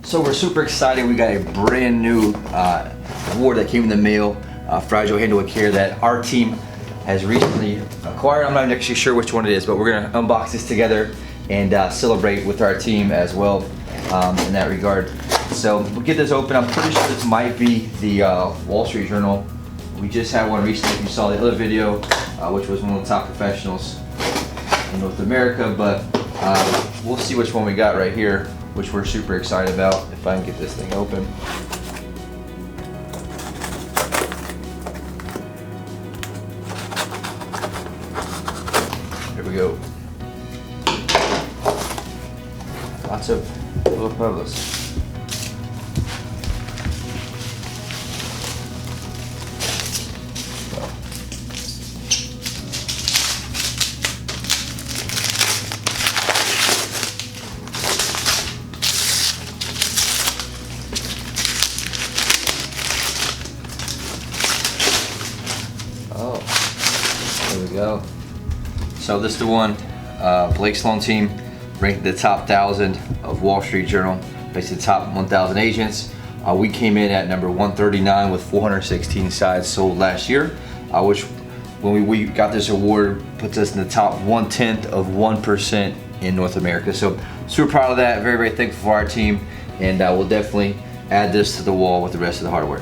So we're super excited. We got a brand new award that came in the mail, Fragile Handle with Care, that our team has recently acquired. I'm not actually sure which one it is, but we're gonna unbox this together and celebrate with our team as well in that regard. So we'll get this open. I'm pretty sure this might be the Wall Street Journal. We just had one recently, if you saw the other video, which was one of the top professionals in North America, but we'll see which one we got right here, which we're super excited about, if I can get this thing open. Here we go. Lots of little pebbles. Oh, there we go. So this is the one, Blake Sloan team ranked the top 1,000 of Wall Street Journal, basically the top 1,000 agents. We came in at number 139 with 416 sides sold last year, which when we got this award puts us in the top 1/10 of 1% in North America. So super proud of that, very, very thankful for our team, and we'll definitely add this to the wall with the rest of the hardware.